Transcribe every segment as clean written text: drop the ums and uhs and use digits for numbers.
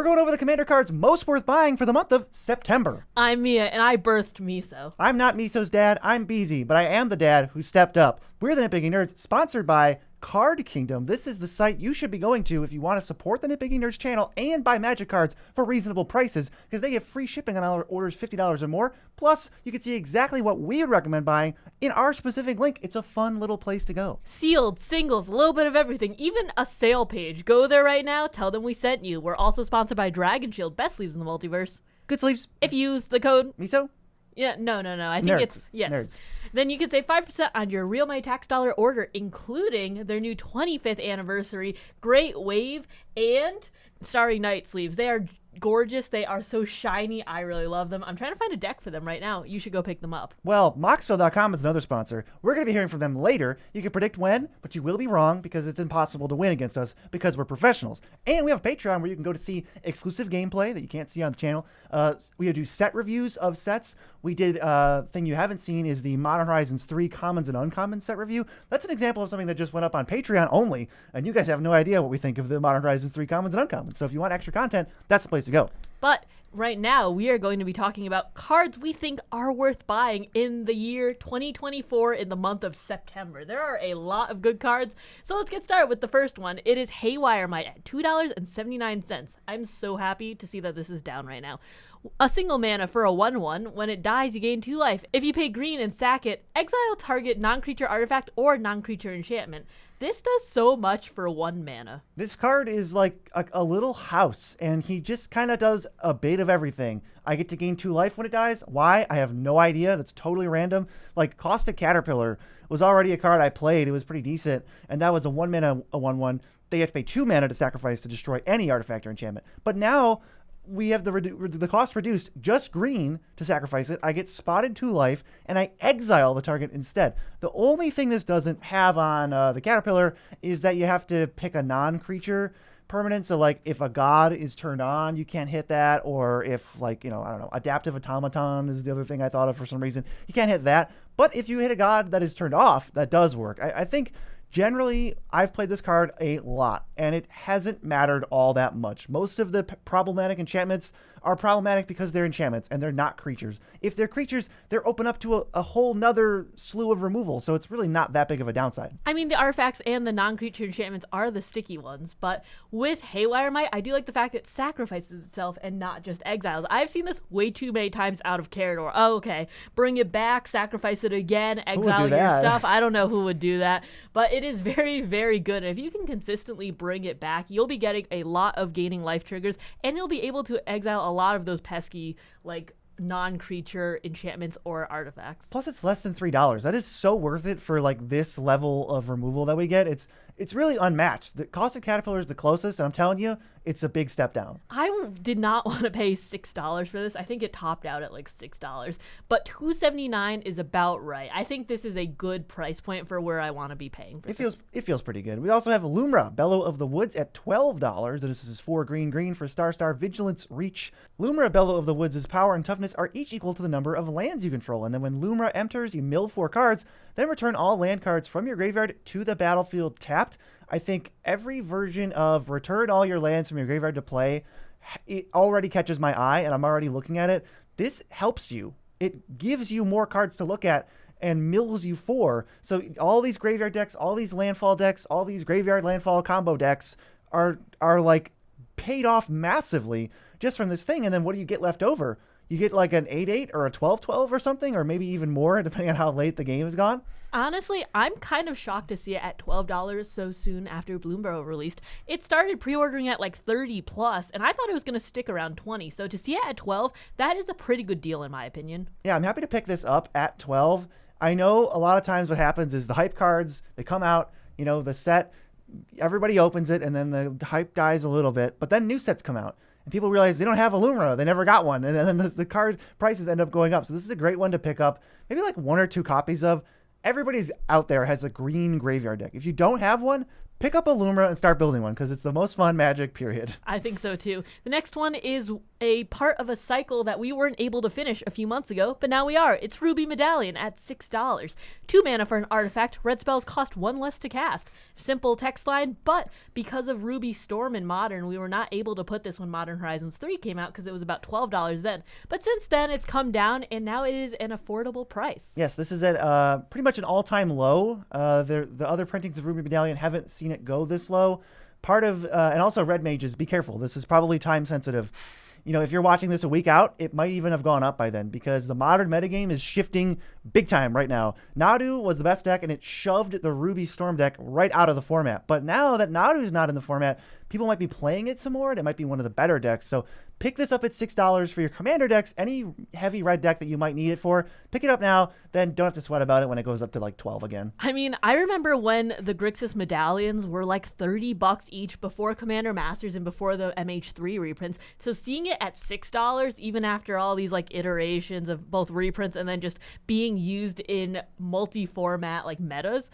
we're going over the Commander cards most worth buying for the month of September. I'm Mia, and I birthed Miso. I'm not Miso's dad, I'm Beezy, but I am the dad who stepped up. We're the Nitpicking Nerds, sponsored by Card Kingdom. This is the site you should be going to if you want to support the Nitpicking Nerds channel and buy Magic cards for reasonable prices, because they give free shipping on all orders $50 or more. Plus, you can see exactly what we would recommend buying in our specific link. It's a fun little place to go. Sealed, singles, a little bit of everything, even a sale page. Go there right now, tell them we sent you. We're also sponsored by Dragon Shield, best sleeves in the multiverse. Good sleeves. If you use the code Miso? Yeah, no. I think Nerds. it's, yes. Nerds. Then you can save 5% on your Real Money Tax Dollar order, including their new 25th anniversary Great Wave and Starry Night sleeves. They are gorgeous. They are so shiny. I really love them. I'm trying to find a deck for them right now. You should go pick them up. Well, Moxville.com is another sponsor. We're going to be hearing from them later. You can predict when, but you will be wrong because it's impossible to win against us because we're professionals. And we have a Patreon where you can go to see exclusive gameplay that you can't see on the channel. We do set reviews of sets. We did thing you haven't seen is the Modern Horizons 3 Commons and Uncommons set review. That's an example of something that just went up on Patreon only, and you guys have no idea what we think of the Modern Horizons 3 Commons and Uncommons. So if you want extra content, that's the place to go. But right now, we are going to be talking about cards we think are worth buying in the year 2024 in the month of September. There are a lot of good cards, so let's get started with the first one. It is Haywire Might at $2.79. I'm so happy to see that this is down right now. A single mana for a 1/1. When it dies, you gain 2 life. If you pay green and sack it, exile target non-creature artifact or non-creature enchantment. This does so much for 1 mana. This card is like a little house, and he just kind of does a bit of everything. I get to gain 2 life when it dies. Why? I have no idea. That's totally random. Like, Caustic Caterpillar was already a card I played. It was pretty decent, and that was a 1 mana, a 1/1. They have to pay 2 mana to sacrifice to destroy any artifact or enchantment. But now we have the cost reduced, just green to sacrifice it. I get spotted 2 life, and I exile the target instead. The only thing this doesn't have on the Caterpillar is that you have to pick a non-creature permanent. So, like, if a god is turned on, you can't hit that. Or if, like, I don't know, Adaptive Automaton is the other thing I thought of for some reason. You can't hit that. But if you hit a god that is turned off, that does work. I think generally, I've played this card a lot, and it hasn't mattered all that much. Most of the problematic enchantments are problematic because they're enchantments, and they're not creatures. If they're creatures, they're open up to a whole nother slew of removal, so it's really not that big of a downside. I mean, the artifacts and the non-creature enchantments are the sticky ones, but with Haywire Might, I do like the fact that it sacrifices itself and not just exiles. I've seen this way too many times out of Carador. Oh, okay, bring it back, sacrifice it again, exile your stuff. I don't know who would do that, but it is very, very good. And if you can consistently bring it back, you'll be getting a lot of gaining life triggers, and you'll be able to exile a lot of those pesky, like, non-creature enchantments or artifacts. Plus, it's less than $3. That is so worth it for, like, this level of removal that we get. It's really unmatched. The Caustic Caterpillar is the closest, and I'm telling you, it's a big step down. I did not want to pay $6 for this. I think it topped out at like $6, but $2.79 is about right. I think this is a good price point for where I want to be paying for this. It feels pretty good. We also have Lumra, Bellow of the Woods at $12. This is 4 green for Star Vigilance Reach. Lumra, Bellow of the Woods' power and toughness are each equal to the number of lands you control, and then when Lumra enters, you mill 4 cards, then return all land cards from your graveyard to the battlefield tapped. I think every version of return all your lands from your graveyard to play, it already catches my eye, and I'm already looking at it. This helps you. It gives you more cards to look at and mills you 4. So all these graveyard decks, all these landfall decks, all these graveyard landfall combo decks are like paid off massively just from this thing. And then what do you get left over? You get like an 8/8 or a 12/12 or something, or maybe even more, depending on how late the game has gone. Honestly, I'm kind of shocked to see it at $12 so soon after Bloomburrow released. It started pre-ordering at like 30 plus, and I thought it was going to stick around 20. So to see it at 12, that is a pretty good deal in my opinion. Yeah, I'm happy to pick this up at 12. I know a lot of times what happens is the hype cards, they come out, the set, everybody opens it, and then the hype dies a little bit, but then new sets come out. And people realize they don't have a Lumra. They never got one. And then the card prices end up going up. So this is a great one to pick up. Maybe like 1 or 2 copies of. Everybody's out there has a green graveyard deck. If you don't have one, pick up a Lumra and start building one because it's the most fun Magic, period. I think so too. The next one is a part of a cycle that we weren't able to finish a few months ago, but now we are. It's Ruby Medallion at $6. 2 mana for an artifact. Red spells cost 1 less to cast. Simple text line, but because of Ruby Storm in Modern, we were not able to put this when Modern Horizons 3 came out because it was about $12 then. But since then, it's come down, and now it is an affordable price. Yes, this is at pretty much an all-time low. The other printings of Ruby Medallion haven't seen it go this low. Part of, and also Red Mages, be careful. This is probably time sensitive. You know, if you're watching this a week out, it might even have gone up by then because the Modern metagame is shifting big time right now. Nadu was the best deck, and it shoved the Ruby Storm deck right out of the format. But now that Nadu is not in the format, people might be playing it some more, and it might be one of the better decks. So pick this up at $6 for your Commander decks. Any heavy red deck that you might need it for, pick it up now. Then don't have to sweat about it when it goes up to like 12 again. I mean, I remember when the Grixis medallions were like $30 each before Commander Masters and before the MH3 reprints. So seeing it at $6, even after all these like iterations of both reprints and then just being used in multi-format like metas,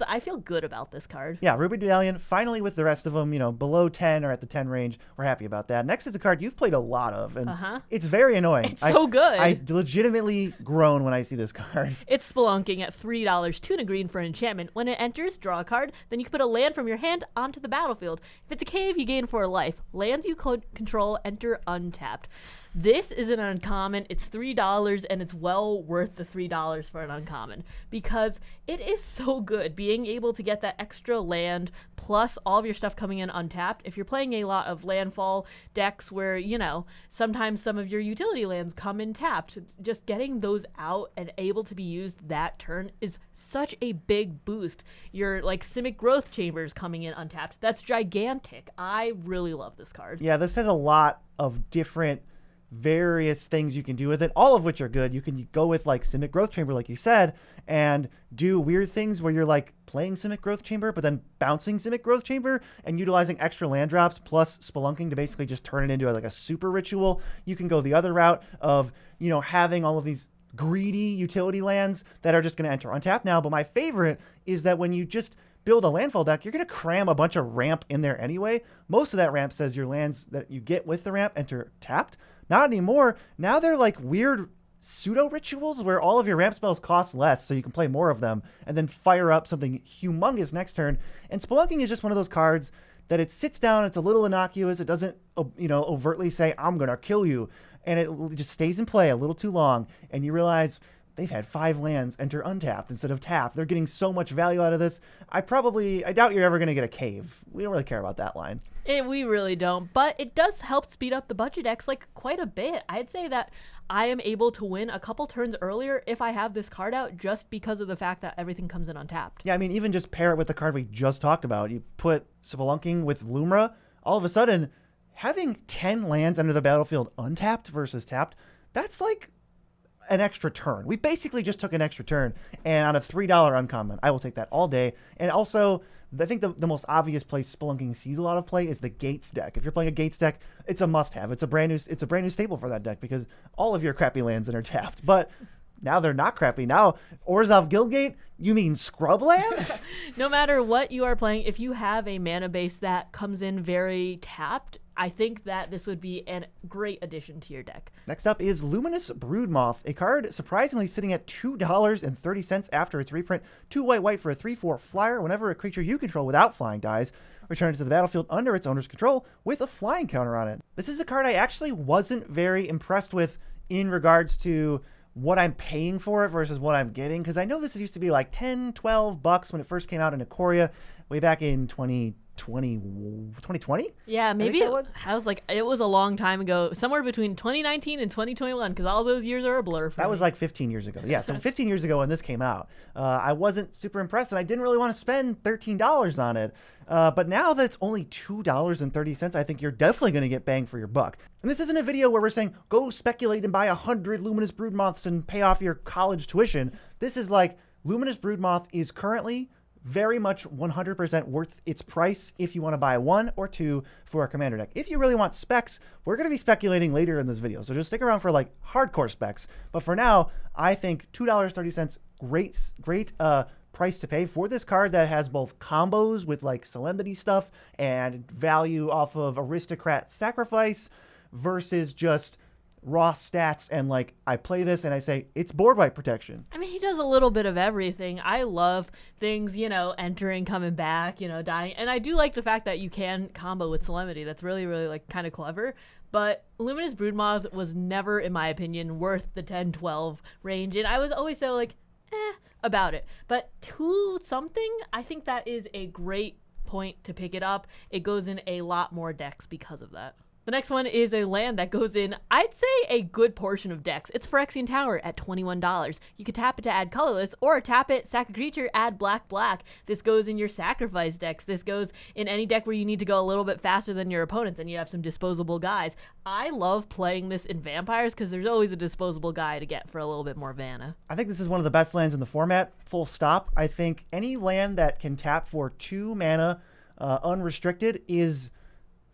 I feel good about this card. Yeah, Ruby Medallion, finally with the rest of them, you know, below 10 or at the 10 range. We're happy about that. Next is a card you've played a lot of, and it's very annoying. It's so good. I legitimately groan when I see this card. It's Spelunking at $3, 2 and a green for an enchantment. When it enters, draw a card, then you can put a land from your hand onto the battlefield. If it's a cave, you gain 4 life. Lands you control enter untapped. This is an uncommon. It's $3, and it's well worth the $3 for an uncommon because it is so good being able to get that extra land plus all of your stuff coming in untapped. If you're playing a lot of landfall decks where, you know, sometimes some of your utility lands come in tapped, just getting those out and able to be used that turn is such a big boost. Your like Simic Growth Chambers coming in untapped. That's gigantic. I really love this card. Yeah, this has a lot of different various things you can do with it, all of which are good. You can go with like Simic Growth Chamber, like you said, and do weird things where you're like playing Simic Growth Chamber, but then bouncing Simic Growth Chamber and utilizing extra land drops plus Spelunking to basically just turn it into like a super ritual. You can go the other route of, you know, having all of these greedy utility lands that are just going to enter untapped now. But my favorite is that when you just build a landfall deck, you're going to cram a bunch of ramp in there anyway. Most of that ramp says your lands that you get with the ramp enter tapped. Not anymore. Now they're like weird pseudo rituals where all of your ramp spells cost less, so you can play more of them and then fire up something humongous next turn. And Spelunking is just one of those cards that it sits down, it's a little innocuous, it doesn't, you know, overtly say, I'm going to kill you. And it just stays in play a little too long, and you realize they've had 5 lands enter untapped instead of tapped. They're getting so much value out of this. I doubt you're ever going to get a cave. We don't really care about that line. We really don't, but it does help speed up the budget decks like quite a bit. I'd say that I am able to win a couple turns earlier if I have this card out just because of the fact that everything comes in untapped. Yeah, I mean, even just pair it with the card we just talked about. You put Spelunking with Lumra, all of a sudden, having 10 lands enter the battlefield untapped versus tapped, that's like an extra turn. We basically just took an extra turn, and on a $3 uncommon, I will take that all day. And also, I think the most obvious place Spelunking sees a lot of play is the Gates deck. If you're playing a Gates deck, it's a must-have. It's a brand new staple for that deck because all of your crappy lands are tapped. But now they're not crappy. Now Orzhov Guildgate, you mean Scrubland? No matter what you are playing, if you have a mana base that comes in very tapped, I think that this would be a great addition to your deck. Next up is Luminous Broodmoth, a card surprisingly sitting at $2.30 after its reprint. 2 white for a 3/4 flyer. Whenever a creature you control without flying dies, return it to the battlefield under its owner's control with a flying counter on it. This is a card I actually wasn't very impressed with in regards to what I'm paying for it versus what I'm getting, because I know this used to be like $10-12 when it first came out in Ikoria way back in 2020. Yeah, maybe it was a long time ago, somewhere between 2019 and 2021, because all those years are a blur for me. That was like 15 years ago. Yeah, so 15 years ago when this came out, I wasn't super impressed, and I didn't really want to spend $13 on it. But now that it's only $2.30, I think you're definitely going to get bang for your buck. And this isn't a video where we're saying, go speculate and buy 100 Luminous Broodmoths and pay off your college tuition. This is like, Luminous Broodmoth is currently very much 100% worth its price if you want to buy 1 or 2 for a commander deck. If you really want specs, we're going to be speculating later in this video, so just stick around for like hardcore specs. But for now, I think $2.30, great price to pay for this card that has both combos with like Solemnity stuff and value off of Aristocrat Sacrifice versus just raw stats. And like, I play this and I say it's board wipe protection. I mean, he does a little bit of everything. I love things, entering, coming back, dying. And I do like the fact that you can combo with Solemnity. That's really, really like kind of clever. But Luminous Broodmoth was never, in my opinion, worth the 10-12 range. And I was always so like, about it. But 2-something, I think that is a great point to pick it up. It goes in a lot more decks because of that. The next one is a land that goes in, I'd say, a good portion of decks. It's Phyrexian Tower at $21. You could tap it to add colorless, or tap it, sack a creature, add black. This goes in your sacrifice decks. This goes in any deck where you need to go a little bit faster than your opponents and you have some disposable guys. I love playing this in Vampires because there's always a disposable guy to get for a little bit more mana. I think this is one of the best lands in the format, full stop. I think any land that can tap for 2 mana unrestricted is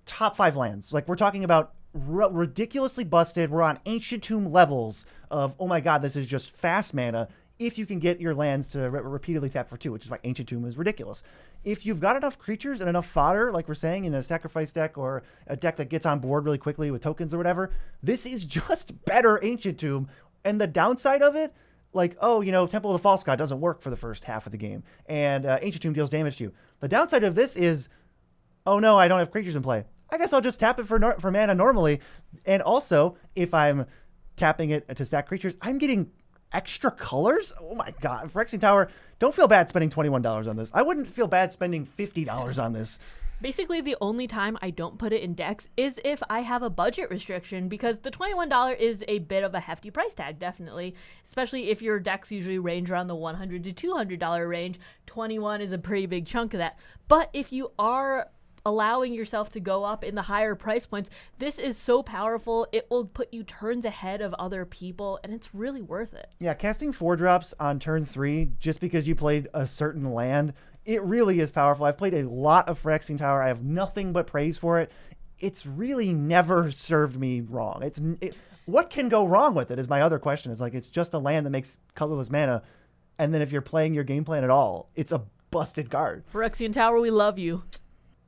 top 5 lands. Like, we're talking about ridiculously busted. We're on Ancient Tomb levels of, oh my god, this is just fast mana if you can get your lands to repeatedly tap for 2, which is why Ancient Tomb is ridiculous. If you've got enough creatures and enough fodder, like we're saying, in a sacrifice deck or a deck that gets on board really quickly with tokens or whatever, this is just better Ancient Tomb. And the downside of it, like, Temple of the False God doesn't work for the first half of the game, and Ancient Tomb deals damage to you. The downside of this is, oh no, I don't have creatures in play. I guess I'll just tap it for mana normally. And also, if I'm tapping it to stack creatures, I'm getting extra colors. Oh my god. Phyrexian Tower, don't feel bad spending $21 on this. I wouldn't feel bad spending $50 on this. Basically, the only time I don't put it in decks is if I have a budget restriction, because the $21 is a bit of a hefty price tag, definitely, especially if your decks usually range around the $100 to $200 range. 21 is a pretty big chunk of that. But if you are allowing yourself to go up in the higher price points, this is so powerful. It will put you turns ahead of other people, and it's really worth it. Yeah, casting 4-drops on turn 3 just because you played a certain land, it really is powerful. I've played a lot of Phyrexian Tower. I have nothing but praise for it. It's really never served me wrong. What can go wrong with it is my other question. Is like, it's just a land that makes colorless mana, and then if you're playing your game plan at all, it's a busted card. Phyrexian Tower, we love you.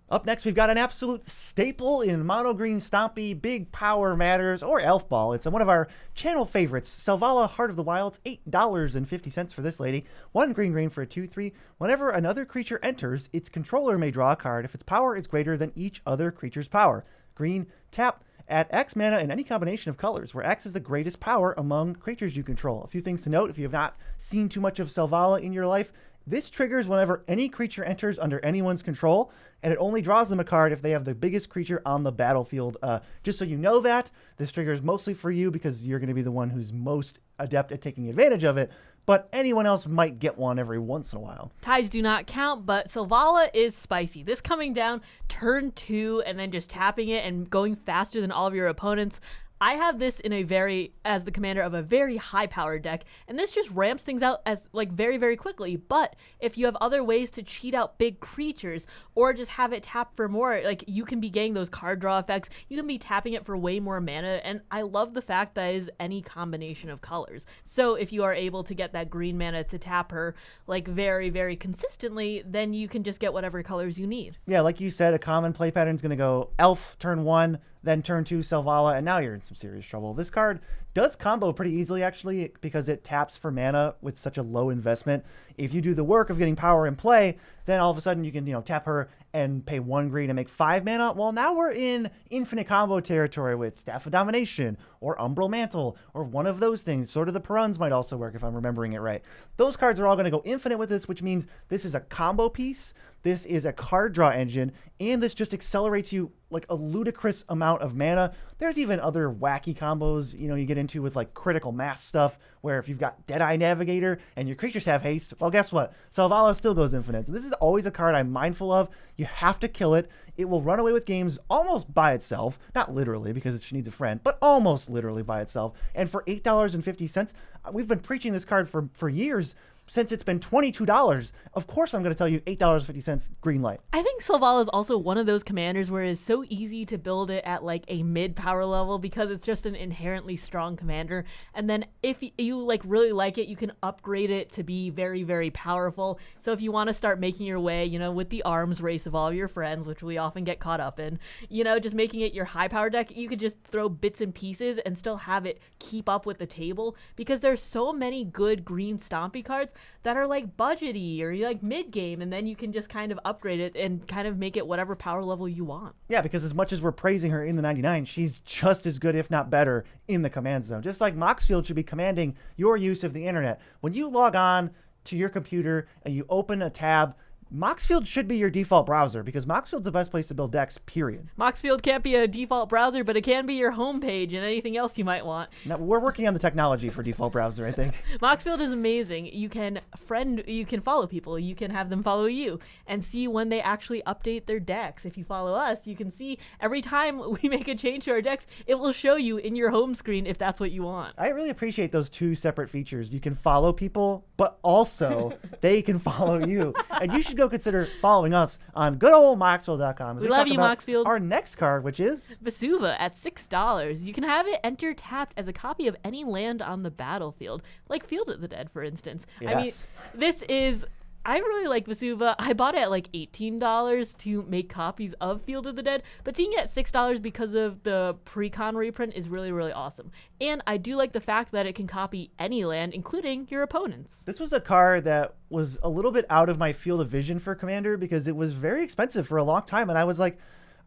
Up next, we've got an absolute staple in mono green stompy, big power matters, or Elf Ball. It's one of our channel favorites, Selvala, Heart of the Wilds, $8.50 for this lady. 1 green for a 2/3. Whenever another creature enters, its controller may draw a card if its power is greater than each other creature's power. Green, tap, add X mana in any combination of colors, where X is the greatest power among creatures you control. A few things to note if you have not seen too much of Selvala in your life. This triggers whenever any creature enters under anyone's control, and it only draws them a card if they have the biggest creature on the battlefield. Just so you know that, this triggers mostly for you because you're going to be the one who's most adept at taking advantage of it, but anyone else might get one every once in a while. Ties do not count, but Selvala is spicy. This coming down turn 2 and then just tapping it and going faster than all of your opponents. I have this in as the commander of a very high-powered deck, and this just ramps things out as very, very quickly. But if you have other ways to cheat out big creatures, or just have it tap for more, you can be getting those card draw effects. You can be tapping it for way more mana, and I love the fact that it is any combination of colors. So if you are able to get that green mana to tap her very, very consistently, then you can just get whatever colors you need. Yeah, like you said, a common play pattern is going to go Elf turn 1, then turn 2 Selvala, and now you're in some serious trouble. This card does combo pretty easily, actually, because it taps for mana with such a low investment. If you do the work of getting power in play, then all of a sudden you can, tap her and pay 1 green and make 5 mana. Well, now we're in infinite combo territory with Staff of Domination or Umbral Mantle or one of those things. Sort of the Peruns might also work if I'm remembering it right. Those cards are all going to go infinite with this, which means this is a combo piece. This is a card draw engine, and this just accelerates you a ludicrous amount of mana. There's even other wacky combos, you get into with critical mass stuff, where if you've got Deadeye Navigator and your creatures have haste, well, guess what? Selvala still goes infinite. So this is always a card I'm mindful of. You have to kill it. It will run away with games almost by itself. Not literally, because it needs a friend, but almost literally by itself. And for $8.50, we've been preaching this card for years. since it's been $22, of course I'm going to tell you $8.50 green light. I think Selvala is also one of those commanders where it's so easy to build it at like a mid power level because it's just an inherently strong commander. And then if you like really like it, you can upgrade it to be very, very powerful. So if you want to start making your way, with the arms race of all your friends, which we often get caught up in, just making it your high power deck, you could just throw bits and pieces and still have it keep up with the table because there's so many good green stompy cards that are like budgety or like mid game, and then you can just kind of upgrade it and kind of make it whatever power level you want. Yeah, because as much as we're praising her in the 99, she's just as good, if not better, in the command zone. Just like Moxfield should be commanding your use of the internet. When you log on to your computer and you open a tab, Moxfield should be your default browser because Moxfield's the best place to build decks, period. Moxfield can't be a default browser, but it can be your homepage and anything else you might want. Now, we're working on the technology for default browser, I think. Moxfield is amazing. You can follow people, you can have them follow you, and see when they actually update their decks. If you follow us, you can see every time we make a change to our decks, it will show you in your home screen if that's what you want. I really appreciate those two separate features. You can follow people, but also they can follow you. And you should go consider following us on good old Moxfield.com. We love you, Moxfield. Our next card, which is Vesuva at $6. You can have it enter tapped as a copy of any land on the battlefield, like Field of the Dead, for instance. Yes. I mean, I really like Vesuva. I bought it at like $18 to make copies of Field of the Dead, but seeing it at $6 because of the pre-con reprint is really, really awesome. And I do like the fact that it can copy any land, including your opponent's. This was a card that was a little bit out of my field of vision for Commander because it was very expensive for a long time, and I was like,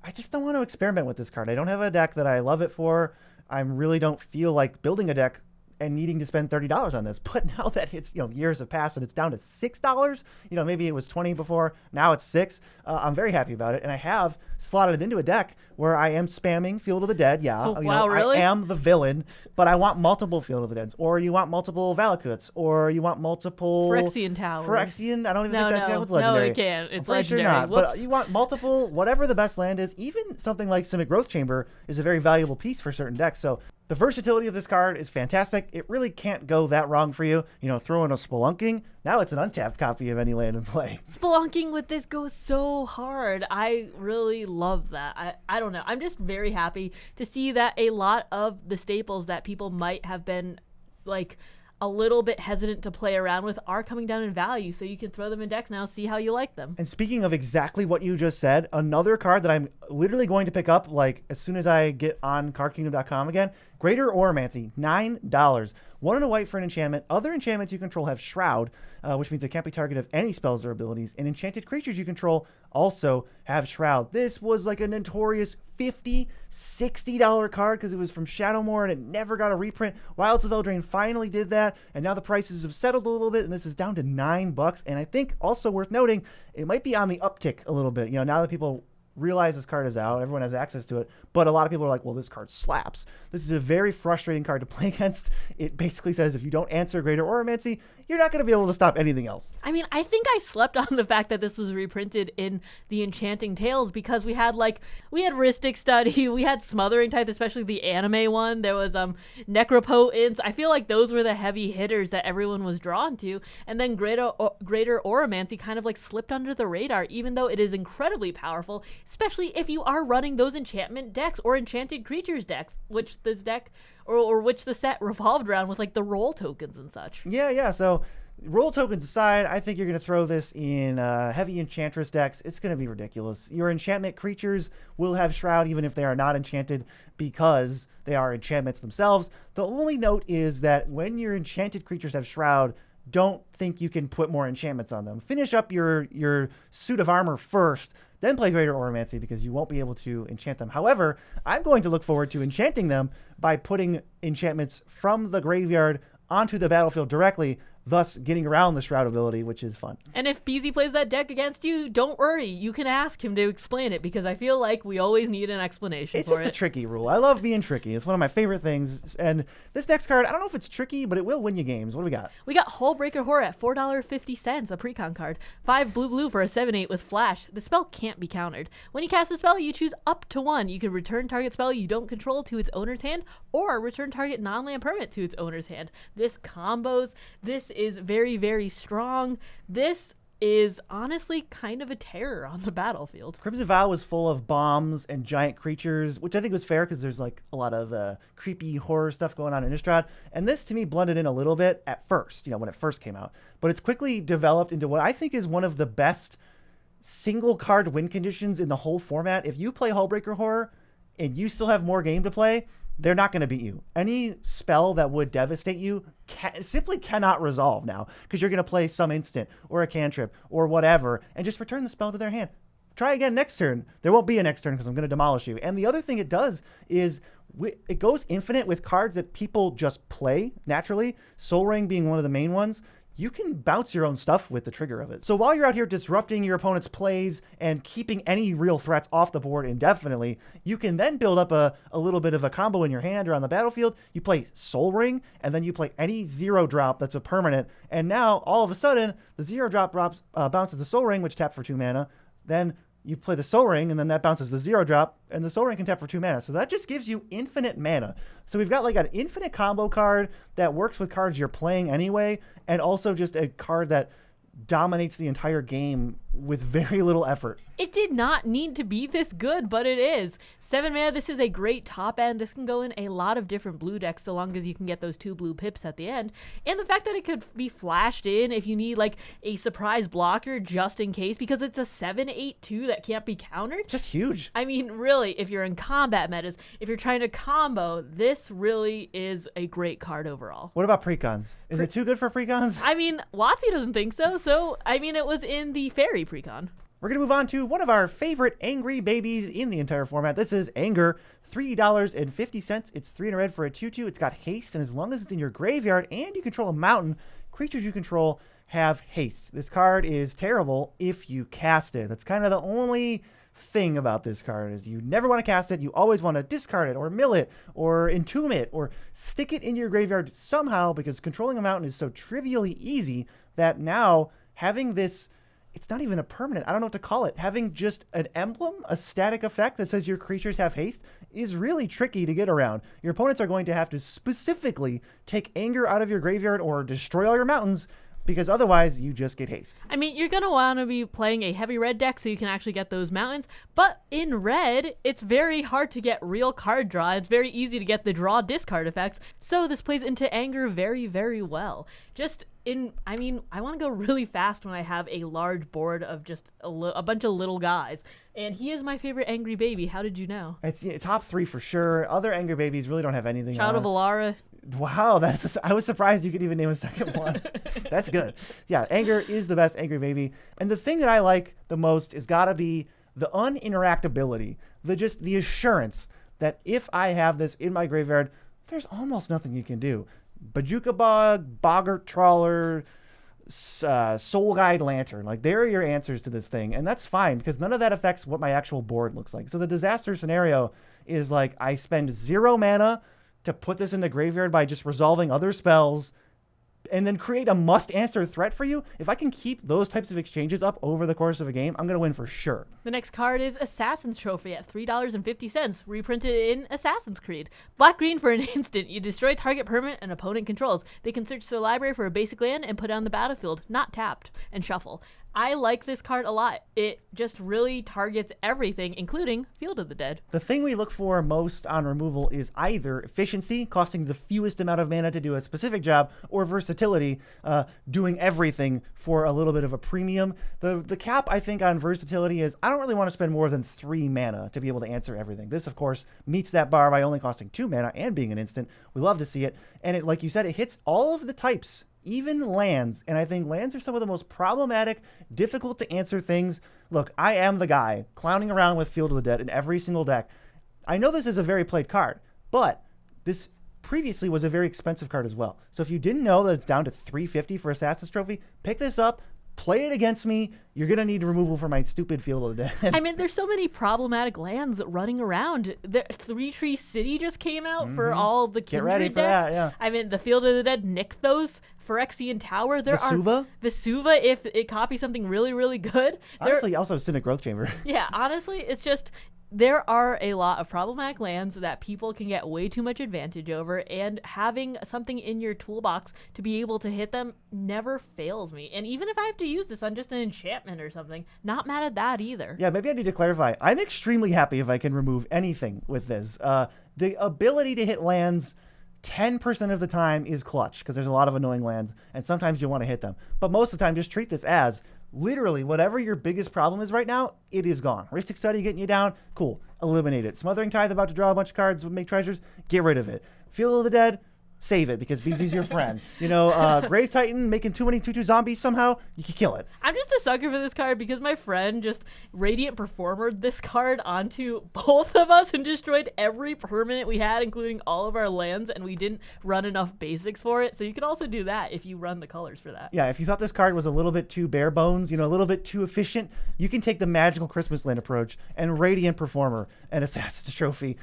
I just don't want to experiment with this card. I don't have a deck that I love it for. I really don't feel like building a deck and needing to spend $30 on this. But now that it's, years have passed and it's down to $6, maybe it was $20 before, now it's $6. I'm very happy about it. And I have slotted it into a deck where I am spamming Field of the Dead. Yeah. Oh, wow, really? I am the villain, but I want multiple Field of the Deads, or you want multiple Valakuts, or you want multiple Phyrexian Towers. Phyrexian? I don't even think that's legendary. No, it can't. It's legendary. Sure not. But you want multiple, whatever the best land is. Even something like Simic Growth Chamber is a very valuable piece for certain decks. So the versatility of this card is fantastic. It really can't go that wrong for you. Throw in a Spelunking. Now it's an untapped copy of any land in play. Spelunking with this goes so hard. I really love that. I don't know. I'm just very happy to see that a lot of the staples that people might have been like a little bit hesitant to play around with are coming down in value, so you can throw them in decks now, see how you like them. And speaking of exactly what you just said, another card that I'm literally going to pick up like as soon as I get on cardkingdom.com again, Greater Oromancy, $9. 1 and a white for an enchantment. Other enchantments you control have Shroud, which means it can't be target of any spells or abilities. And enchanted creatures you control also have Shroud. This was like a notorious $50, $60 card because it was from Shadowmoor and it never got a reprint. Wilds of Eldraine finally did that, and now the prices have settled a little bit, and this is down to $9. And I think also worth noting, it might be on the uptick a little bit. Now that people realize this card is out, everyone has access to it, but a lot of people are like, well, this card slaps. This is a very frustrating card to play against. It basically says if you don't answer Greater Oromancy, you're not going to be able to stop anything else. I mean, I think I slept on the fact that this was reprinted in the Enchanting Tales because we had Rhystic Study, we had Smothering Tithe, especially the anime one. There was Necropotence. I feel like those were the heavy hitters that everyone was drawn to. And then Greater Oromancy kind of like slipped under the radar, even though it is incredibly powerful, especially if you are running those enchantment decks or enchanted creatures decks, which this deck or which the set revolved around with like the roll tokens and such. Yeah. So roll tokens aside, I think you're going to throw this in heavy enchantress decks. It's going to be ridiculous. Your enchantment creatures will have Shroud even if they are not enchanted because they are enchantments themselves. The only note is that when your enchanted creatures have Shroud, don't think you can put more enchantments on them. Finish up your suit of armor first, then play Greater Oromancy because you won't be able to enchant them. However, I'm going to look forward to enchanting them by putting enchantments from the graveyard onto the battlefield directly, thus getting around the Shroud ability, which is fun. And if BZ plays that deck against you, don't worry. You can ask him to explain it because I feel like we always need an explanation it's for just a tricky rule. I love being tricky. It's one of my favorite things. And this next card, I don't know if it's tricky, but it will win you games. What do we got? We got Hullbreaker Horror at $4.50, a precon card. 5 blue for a 7/8 with flash. The spell can't be countered. When you cast a spell, you choose up to 1. You can return target spell you don't control to its owner's hand or return target non-land permanent to its owner's hand. This combos. This is very, very strong. This is honestly kind of a terror on the battlefield. Crimson Vow was full of bombs and giant creatures, which I think was fair because there's like a lot of creepy horror stuff going on in Innistrad. And this to me blended in a little bit at first, when it first came out. But it's quickly developed into what I think is one of the best single card win conditions in the whole format. If you play Hullbreaker Horror and you still have more game to play, they're not going to beat you. Any spell that would devastate you simply cannot resolve now because you're going to play some instant or a cantrip or whatever and just return the spell to their hand. Try again next turn. There won't be a next turn because I'm going to demolish you. And the other thing it does is it goes infinite with cards that people just play naturally, Soul Ring being one of the main ones. You can bounce your own stuff with the trigger of it. So while you're out here disrupting your opponent's plays and keeping any real threats off the board indefinitely, you can then build up a little bit of a combo in your hand or on the battlefield. You play Soul Ring, and then you play any 0-drop that's a permanent. And now, all of a sudden, the 0-drop bounces the Soul Ring, which taps for 2 mana. Then you play the Soul Ring, and then that bounces the 0-drop, and the Soul Ring can tap for 2 mana. So that just gives you infinite mana. So we've got like an infinite combo card that works with cards you're playing anyway, and also just a card that dominates the entire game with very little effort. It did not need to be this good, but it is. 7 mana, this is a great top end. This can go in a lot of different blue decks so long as you can get those 2 blue pips at the end. And the fact that it could be flashed in if you need like a surprise blocker just in case, because it's a 7/8/2 that can't be countered. Just huge. I mean, really, if you're in combat metas, if you're trying to combo, this really is a great card overall. What about precons? Is it too good for precons? I mean, WotC doesn't think so. So, I mean, it was in the fairy precon. We're going to move on to one of our favorite angry babies in the entire format. This is Anger, $3.50. It's 3 in a red for a 2/2. It's got haste, and as long as it's in your graveyard and you control a mountain, creatures you control have haste. This card is terrible if you cast it. That's kind of the only thing about this card is you never want to cast it. You always want to discard it or mill it or entomb it or stick it in your graveyard somehow, because controlling a mountain is so trivially easy that now having this, it's not even a permanent, I don't know what to call it, having just an emblem, a static effect that says your creatures have haste is really tricky to get around. Your opponents are going to have to specifically take Anger out of your graveyard or destroy all your mountains, because otherwise you just get haste. I mean, you're going to want to be playing a heavy red deck so you can actually get those mountains, but in red, it's very hard to get real card draw. It's very easy to get the draw discard effects, so this plays into Anger very, very well. I want to go really fast when I have a large board of just a bunch of little guys, and he is my favorite angry baby. How did you know? It's top 3 for sure. Other angry babies really don't have anything Child on of Alara. Wow, I was surprised you could even name a second one. That's good. Yeah, Anger is the best angry baby. And the thing that I like the most is gotta be the uninteractability, the assurance that if I have this in my graveyard, there's almost nothing you can do. Bajuka Bug, Boggart Trawler, Soul Guide Lantern, like there are your answers to this thing, and that's fine because none of that affects what my actual board looks like. So the disaster scenario is like I spend 0 mana to put this in the graveyard by just resolving other spells and then create a must-answer threat for you. If I can keep those types of exchanges up over the course of a game, I'm going to win for sure. The next card is Assassin's Trophy at $3.50, reprinted in Assassin's Creed. Black-green for an instant. You destroy target permanent an opponent controls. They can search their library for a basic land and put it on the battlefield, not tapped, and shuffle. I like this card a lot. It just really targets everything, including Field of the Dead. The thing we look for most on removal is either efficiency, costing the fewest amount of mana to do a specific job, or versatility, doing everything for a little bit of a premium. The cap, I think, on versatility is I don't really want to spend more than 3 mana to be able to answer everything. This, of course, meets that bar by only costing 2 mana and being an instant. We love to see it. And it, like you said, it hits all of the types, even lands, and I think lands are some of the most problematic, difficult to answer things. Look, I am the guy clowning around with Field of the Dead in every single deck. I know this is a very played card, but this previously was a very expensive card as well. So if you didn't know that it's down to $3.50 for Assassin's Trophy, pick this up, play it against me. You're going to need removal for my stupid Field of the Dead. I mean, there's so many problematic lands running around. The Three Tree City just came out for all the Kindred Get ready decks. for that, yeah. I mean, the Field of the Dead nick those. Phyrexian Tower. Vesuva, if it copies something really, really good. Honestly, also Cynic Growth Chamber. Yeah, honestly, it's just there are a lot of problematic lands that people can get way too much advantage over, and having something in your toolbox to be able to hit them never fails me. And even if I have to use this on just an enchantment or something, not mad at that either. Yeah, maybe I need to clarify. I'm extremely happy if I can remove anything with this. The ability to hit lands 10% of the time is clutch because there's a lot of annoying lands, and sometimes you want to hit them. But most of the time, just treat this as literally whatever your biggest problem is right now, it is gone. Rhystic Study getting you down, cool, eliminate it. Smothering Tithe about to draw a bunch of cards would make treasures, get rid of it. Field of the Dead, save it because BZ's your friend. Grave Titan making too many 2/2 zombies somehow, you can kill it. I'm just a sucker for this card because my friend just Radiant Performered this card onto both of us and destroyed every permanent we had, including all of our lands, and we didn't run enough basics for it. So you can also do that if you run the colors for that. Yeah, if you thought this card was a little bit too bare bones, a little bit too efficient, you can take the Magical Christmas Land approach and Radiant Performer and Assassin's Trophy.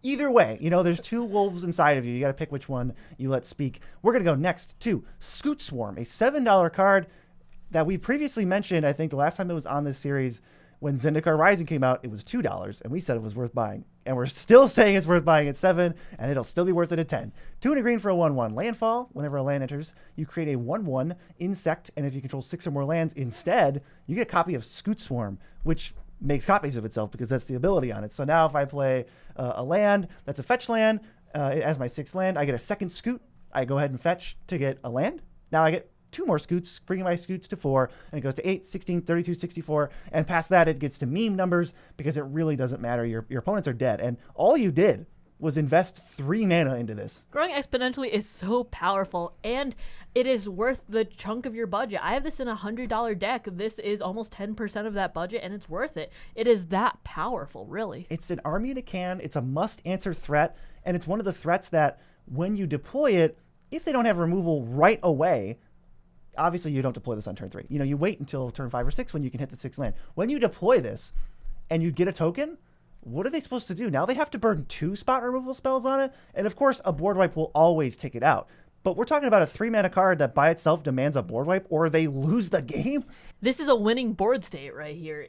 Either way, there's two wolves inside of you. You got to pick which one you let speak. We're going to go next to Scoot Swarm, a $7 card that we previously mentioned. I think the last time it was on this series, when Zendikar Rising came out, it was $2, and we said it was worth buying. And we're still saying it's worth buying at $7, and it'll still be worth it at $10. 2 and a green for a 1/1. Landfall, whenever a land enters, you create a 1/1 insect, and if you control 6 or more lands instead, you get a copy of Scoot Swarm, which makes copies of itself because that's the ability on it. So now if I play a land that's a fetch land as my 6th land, I get a second Scoot. I go ahead and fetch to get a land. Now I get 2 more Scoots, bringing my Scoots to 4, and it goes to 8, 16, 32, 64, and past that it gets to meme numbers because it really doesn't matter. Your opponents are dead, and all you did was invest 3 mana into this. Growing exponentially is so powerful, and it is worth the chunk of your budget. I have this in a $100 deck. This is almost 10% of that budget, and it's worth it. It is that powerful, really. It's an army in a can. It's a must-answer threat, and it's one of the threats that when you deploy it, if they don't have removal right away, obviously you don't deploy this on turn 3. You wait until turn 5 or 6 when you can hit the 6th land. When you deploy this and you get a token, what are they supposed to do? Now they have to burn 2 spot removal spells on it, and of course a board wipe will always take it out. But we're talking about a 3-mana card that by itself demands a board wipe, or they lose the game. This is a winning board state right here.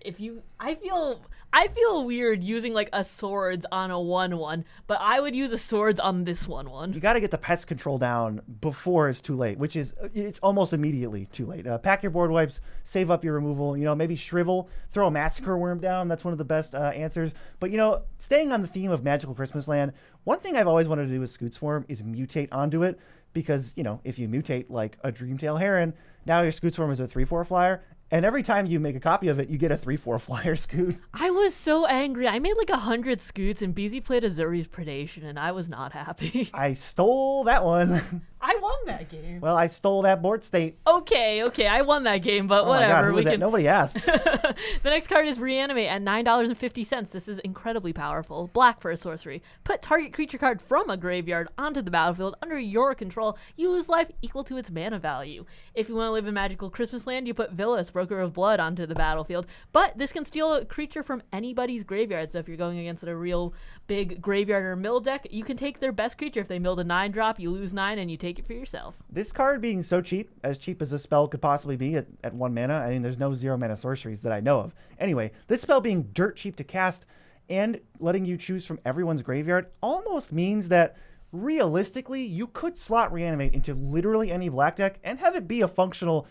I feel weird using like a swords on a 1/1, but I would use a swords on this 1/1. You got to get the pest control down before it's too late, which is it's almost immediately too late. Pack your board wipes, save up your removal. Maybe shrivel, throw a massacre worm down. That's one of the best answers. But staying on the theme of Magical Christmas Land, one thing I've always wanted to do with Scoot Swarm is mutate onto it. Because, if you mutate like a Dreamtail Heron, now your Scoot Swarm is a 3/4 flyer. And every time you make a copy of it, you get a 3/4 flyer Scoot. I was so angry. I made like 100 Scoots, and BZ played Azuri's Predation, and I was not happy. I stole that one. I won that game. Well, I stole that board state. Okay, I won that game, but whatever. My God, who was that? Nobody asked. The next card is Reanimate at $9.50. This is incredibly powerful. Black for a sorcery. Put target creature card from a graveyard onto the battlefield under your control. You lose life equal to its mana value. If you want to live in Magical Christmas Land, you put Villas, Broker of Blood, onto the battlefield. But this can steal a creature from anybody's graveyard, so if you're going against a real big graveyard or mill deck, you can take their best creature. If they milled a 9-drop, you lose 9 and you take it for yourself. This card being so cheap as a spell could possibly be at 1 mana. I mean, there's no 0 mana sorceries that I know of. Anyway, this spell being dirt cheap to cast and letting you choose from everyone's graveyard almost means that realistically you could slot Reanimate into literally any black deck and have it be a functional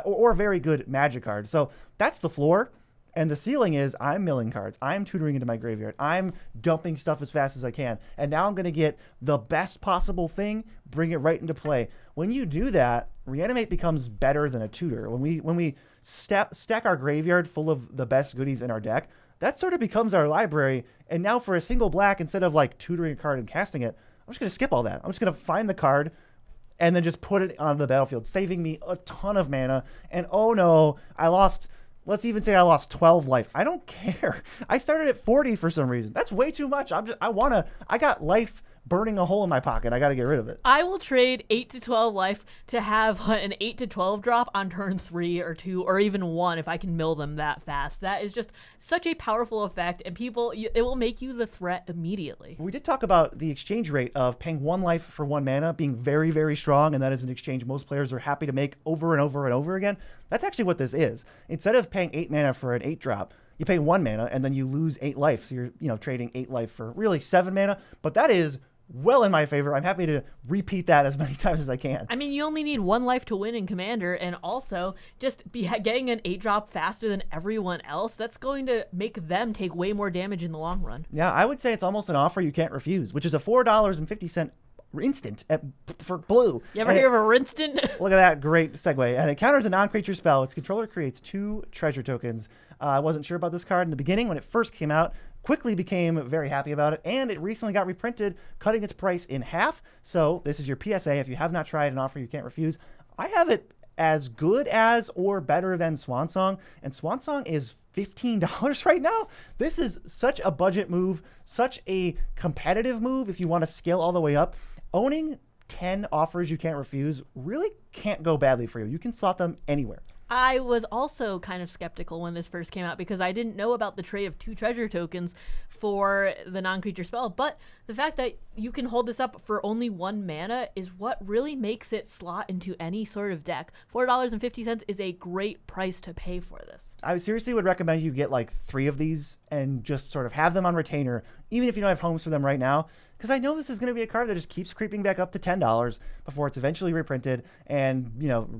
or very good magic card. So that's the floor. And the ceiling is I'm milling cards. I'm tutoring into my graveyard. I'm dumping stuff as fast as I can. And now I'm going to get the best possible thing, bring it right into play. When you do that, Reanimate becomes better than a tutor. When we stack our graveyard full of the best goodies in our deck, that sort of becomes our library. And now for a single black, instead of like tutoring a card and casting it, I'm just going to skip all that. I'm just going to find the card and then just put it on the battlefield, saving me a ton of mana. And oh no, let's even say I lost 12 life. I don't care. I started at 40 for some reason. That's way too much. I got life burning a hole in my pocket. I got to get rid of it. I will trade 8 to 12 life to have an 8 to 12 drop on turn 3 or 2 or even 1 if I can mill them that fast. That is just such a powerful effect, and it will make you the threat immediately. We did talk about the exchange rate of paying 1 life for 1 mana being very, very strong, and that is an exchange most players are happy to make over and over and over again. That's actually what this is. Instead of paying 8 mana for an 8 drop, you pay 1 mana and then you lose 8 life. So you're trading 8 life for really 7 mana. But that is well in my favor. I'm happy to repeat that as many times as I can. I mean, you only need 1 life to win in Commander, and also just getting an 8-drop faster than everyone else. That's going to make them take way more damage in the long run. Yeah, I would say it's almost an offer you can't refuse, which is a $4.50 instant for blue. You ever hear of a Rinstant? Look at that great segue. And it counters a non-creature spell. Its controller creates 2 treasure tokens. I wasn't sure about this card in the beginning when it first came out. Quickly became very happy about it, and it recently got reprinted, cutting its price in half. So this is your PSA. If you have not tried an offer you can't refuse, I have it as good as or better than Swansong, and Swansong is $15 right now. This is such a budget move, such a competitive move if you want to scale all the way up. Owning 10 offers you can't refuse really can't go badly for you. You can slot them anywhere. I was also kind of skeptical when this first came out because I didn't know about the trade of 2 treasure tokens for the non-creature spell, but the fact that you can hold this up for only 1 mana is what really makes it slot into any sort of deck. $4.50 is a great price to pay for this. I seriously would recommend you get like 3 of these and just sort of have them on retainer, even if you don't have homes for them right now, because I know this is going to be a card that just keeps creeping back up to $10 before it's eventually reprinted and,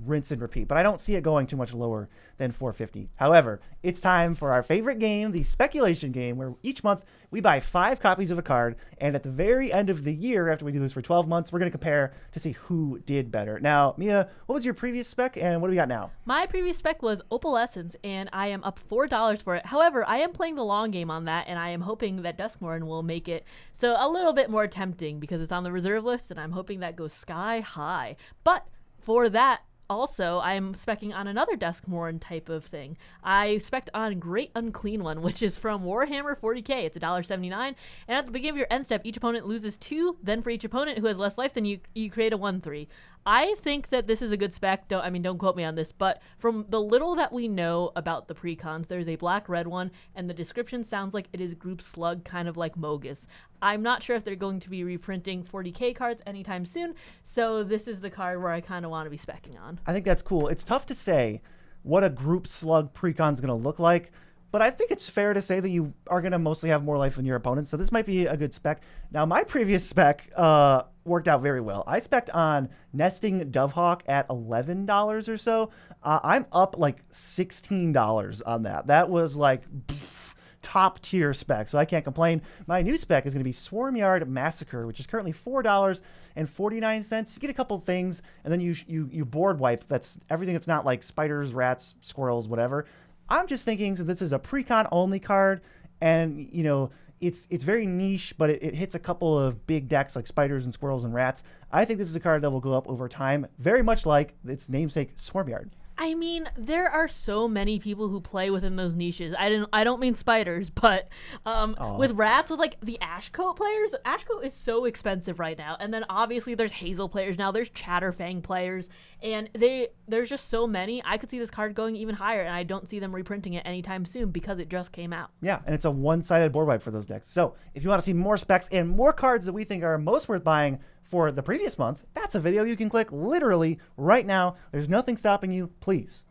rinse and repeat. But I don't see it going too much lower than $4.50. However, it's time for our favorite game, the speculation game, where each month we buy 5 copies of a card, and at the very end of the year, after we do this for 12 months, we're going to compare to see who did better. Now, Mia, what was your previous spec, and what do we got now? My previous spec was Opalescence, and I am up $4 for it. However, I am playing the long game on that, and I am hoping that Duskmourn will make it so a little bit more tempting because it's on the reserve list, and I'm hoping that goes sky high. But for that, also, I'm specking on another Duskmourn type of thing. I spec'd on Great Unclean One, which is from Warhammer 40k. It's $1.79, and at the beginning of your end step, each opponent loses 2. Then for each opponent who has less life than you create a 1/3. I think that this is a good spec. Don't quote me on this, but from the little that we know about the precons, there's a black-red one, and the description sounds like it is group slug, kind of like Mogus. I'm not sure if they're going to be reprinting 40k cards anytime soon, so this is the card where I kind of want to be specking on. I think that's cool. It's tough to say what a group slug precon is going to look like, but I think it's fair to say that you are going to mostly have more life than your opponent, so this might be a good spec. Now, my previous spec worked out very well. I spec'd on Nesting Dovehawk at $11 or so. I'm up like $16 on that. That was like top tier spec, so I can't complain. My new spec is going to be Swarmyard Massacre, which is currently $4.49. You get a couple things, and then you board wipe. That's everything that's not like spiders, rats, squirrels, whatever. I'm just thinking, so this is a precon only card, and it's very niche, but it hits a couple of big decks like spiders and squirrels and rats. I think this is a card that will go up over time, very much like its namesake Swarmyard. I mean, there are so many people who play within those niches. I don't mean spiders, but with rats, with like the Ashcoat players, Ashcoat is so expensive right now. And then obviously there's Hazel players now, there's Chatterfang players, and there's just so many. I could see this card going even higher, and I don't see them reprinting it anytime soon because it just came out. Yeah, and it's a one-sided board wipe for those decks. So if you want to see more specs and more cards that we think are most worth buying for the previous month, that's a video you can click literally right now. There's nothing stopping you. Please